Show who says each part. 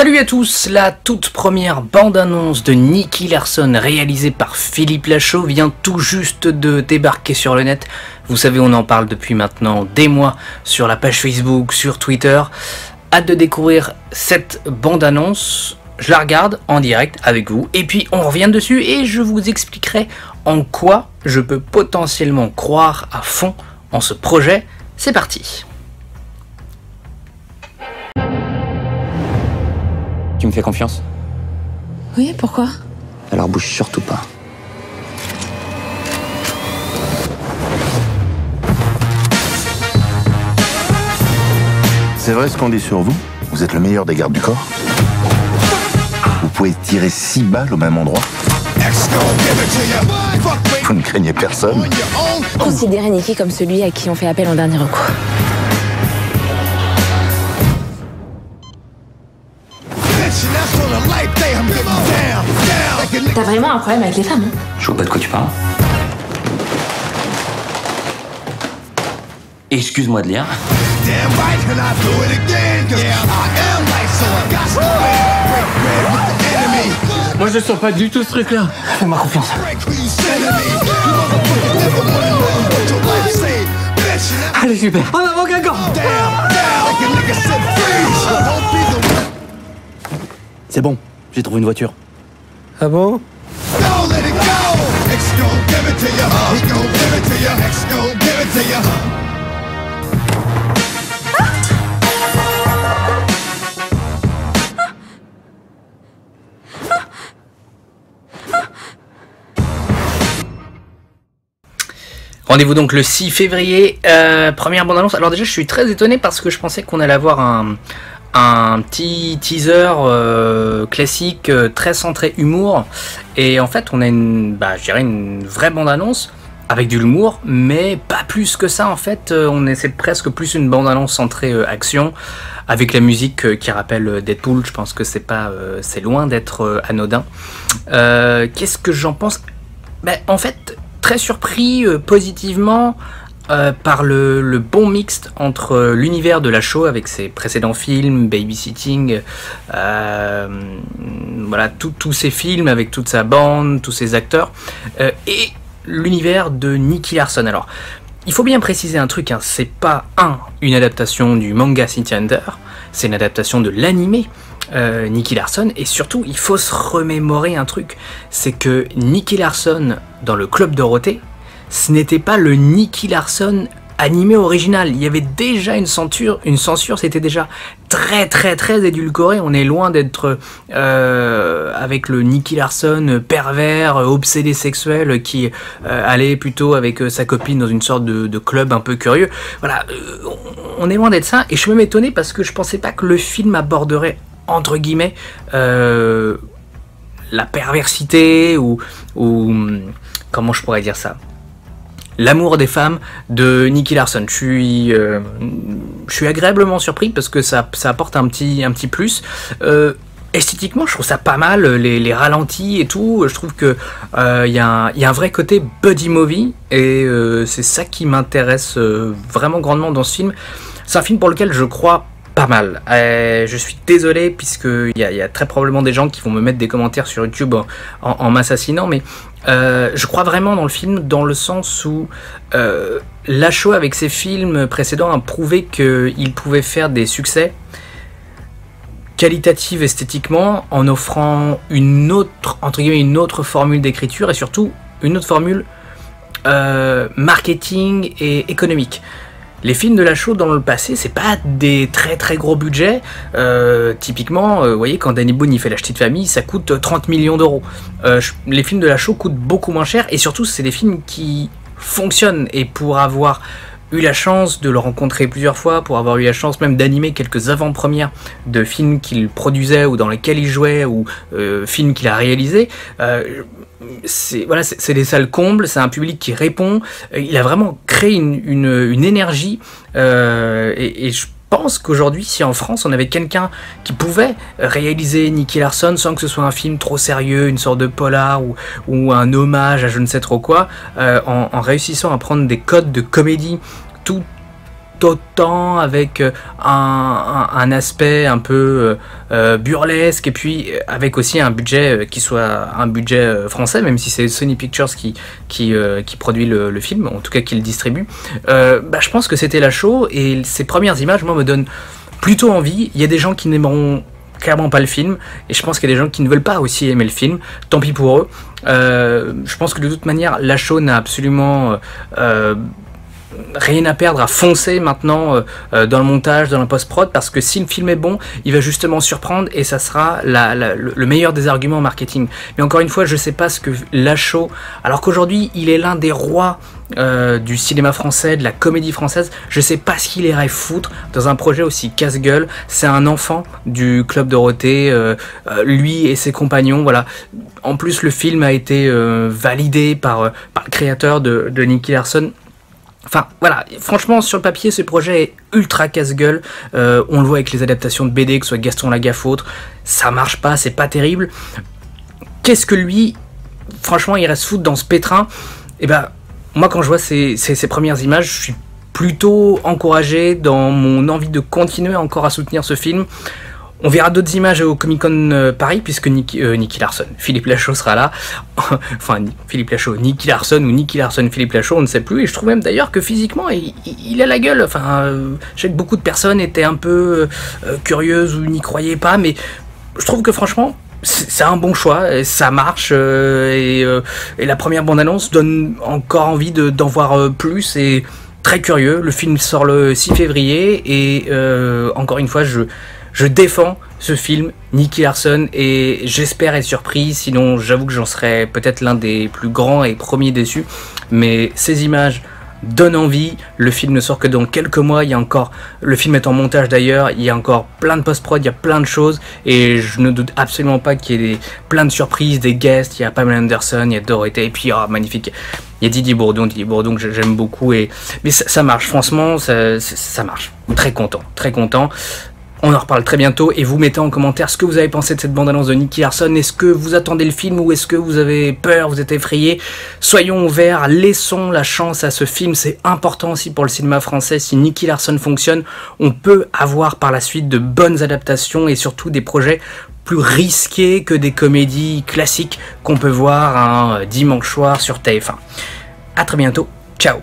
Speaker 1: Salut à tous, la toute première bande-annonce de Nicky Larson réalisée par Philippe Lachaud vient tout juste de débarquer sur le net. Vous savez, on en parle depuis maintenant des mois sur la page Facebook, sur Twitter. Hâte de découvrir cette bande-annonce. Je la regarde en direct avec vous et puis on revient dessus et je vous expliquerai en quoi je peux potentiellement croire à fond en ce projet. C'est parti.
Speaker 2: Tu me fais confiance?
Speaker 3: Oui, pourquoi?
Speaker 2: Alors bouge surtout pas.
Speaker 4: C'est vrai ce qu'on dit sur vous? Vous êtes le meilleur des gardes du corps? Vous pouvez tirer 6 balles au même endroit? Vous ne craignez personne?
Speaker 3: Considérez Nicky comme celui à qui on fait appel en dernier recours. T'as vraiment un problème avec les femmes, hein?
Speaker 2: Je vois pas de quoi tu parles. Excuse-moi de lire.
Speaker 5: Moi je sens pas du tout ce truc-là.
Speaker 2: Fais-moi confiance.
Speaker 5: Allez, super. En avant, Gagan.
Speaker 2: C'est bon, j'ai trouvé une voiture.
Speaker 5: Ah bon?
Speaker 1: Rendez-vous donc le 6 février, première bande-annonce. Alors déjà je suis très étonné parce que je pensais qu'on allait avoir un petit teaser classique, très centré humour. Et en fait on a je dirais une vraie bande-annonce avec de l'humour, mais pas plus que ça en fait. C'est presque plus une bande-annonce centrée action, avec la musique qui rappelle Deadpool. Je pense que c'est loin d'être anodin. Qu'est-ce que j'en pense? En fait, très surpris positivement par le bon mixte entre l'univers de Lachaud avec ses précédents films, Babysitting, voilà, tous ces films avec toute sa bande, tous ses acteurs, et l'univers de Nicky Larson. Alors, il faut bien préciser un truc, hein, c'est pas une adaptation du manga City Hunter, c'est une adaptation de l'animé Nicky Larson, et surtout il faut se remémorer un truc, c'est que Nicky Larson dans le Club Dorothée, ce n'était pas le Nicky Larson animé original. Il y avait déjà une censure, c'était déjà très édulcoré. On est loin d'être avec le Nicky Larson pervers, obsédé sexuel qui allait plutôt avec sa copine dans une sorte de club un peu curieux. Voilà, on est loin d'être ça, et je suis même étonné parce que je pensais pas que le film aborderait entre guillemets la perversité ou comment je pourrais dire ça, l'amour des femmes de Nicky Larson. Je suis agréablement surpris parce que ça apporte un petit plus. Esthétiquement, je trouve ça pas mal, les ralentis et tout. Je trouve que y a un vrai côté buddy movie, et c'est ça qui m'intéresse vraiment grandement dans ce film. C'est un film pour lequel je crois pas mal. Je suis désolé puisqu'il y a très probablement des gens qui vont me mettre des commentaires sur YouTube en m'assassinant, mais je crois vraiment dans le film, dans le sens où Lachaud avec ses films précédents a prouvé qu'il pouvait faire des succès qualitatifs esthétiquement en offrant une autre formule d'écriture, et surtout une autre formule marketing et économique. Les films de Lachaud dans le passé, c'est pas des très gros budgets. Typiquement, vous voyez, quand Danny Boone il fait La Ch'tite Famille, ça coûte 30 millions d'euros. Les films de Lachaud coûtent beaucoup moins cher, et surtout c'est des films qui fonctionnent. Et pour avoir eu la chance de le rencontrer plusieurs fois, pour avoir eu la chance même d'animer quelques avant-premières de films qu'il produisait ou dans lesquels il jouait, ou films qu'il a réalisés, c'est des salles combles, c'est un public qui répond. Il a vraiment créé une énergie, et je pense qu'aujourd'hui, si en France on avait quelqu'un qui pouvait réaliser Nicky Larson sans que ce soit un film trop sérieux, une sorte de polar ou un hommage à je ne sais trop quoi, en réussissant à prendre des codes de comédie tout autant, avec un aspect un peu burlesque, et puis avec aussi un budget qui soit un budget français, même si c'est Sony Pictures qui produit le film, en tout cas qui le distribue. Je pense que c'était la show, et ces premières images, moi, me donnent plutôt envie. Il y a des gens qui n'aimeront clairement pas le film, et je pense qu'il y a des gens qui ne veulent pas aussi aimer le film, tant pis pour eux. Je pense que de toute manière, la show n'a absolument rien à perdre à foncer maintenant dans le montage, dans la post-prod, parce que si le film est bon, il va justement surprendre, et ça sera le meilleur des arguments marketing. Mais encore une fois, je sais pas ce que Lachaud, alors qu'aujourd'hui il est l'un des rois du cinéma français, de la comédie française, je sais pas ce qu'il irait foutre dans un projet aussi casse-gueule. C'est un enfant du Club Dorothée, lui et ses compagnons, voilà. En plus, le film a été validé par le créateur de Nicky Larson. Enfin voilà, franchement sur le papier ce projet est ultra casse-gueule, on le voit avec les adaptations de BD, que ce soit Gaston Lagaffe ou autre, ça marche pas, c'est pas terrible. Qu'est-ce que lui, franchement il reste foutre dans ce pétrin? Et moi quand je vois ces premières images, je suis plutôt encouragé dans mon envie de continuer encore à soutenir ce film. On verra d'autres images au Comic Con Paris, puisque Nicky Larson, Philippe Lachaud sera là. Enfin, Philippe Lachaud, Nicky Larson, ou Nicky Larson, Philippe Lachaud, on ne sait plus. Et je trouve même d'ailleurs que physiquement, il a la gueule. Enfin, je sais que beaucoup de personnes étaient un peu curieuses ou n'y croyaient pas, mais je trouve que franchement, c'est un bon choix, et ça marche, et la première bande-annonce donne encore envie d'en voir plus, et très curieux. Le film sort le 6 février, et encore une fois, je défends ce film, Nicky Larson, et j'espère être surpris, sinon j'avoue que j'en serais peut-être l'un des plus grands et premiers déçus. Mais ces images donnent envie, le film ne sort que dans quelques mois, il y a encore, le film est en montage d'ailleurs, il y a encore plein de post-prod, il y a plein de choses, et je ne doute absolument pas qu'il y ait plein de surprises, des guests, il y a Pamela Anderson, il y a Dorothée, et puis magnifique, il y a Didier Bourdon que j'aime beaucoup, mais ça marche, franchement, ça marche, très content. On en reparle très bientôt, et vous mettez en commentaire ce que vous avez pensé de cette bande-annonce de Nicky Larson. Est-ce que vous attendez le film, ou est-ce que vous avez peur, vous êtes effrayé? Soyons ouverts, laissons la chance à ce film, c'est important aussi pour le cinéma français. Si Nicky Larson fonctionne, on peut avoir par la suite de bonnes adaptations, et surtout des projets plus risqués que des comédies classiques qu'on peut voir un dimanche soir sur TF1. A très bientôt, ciao.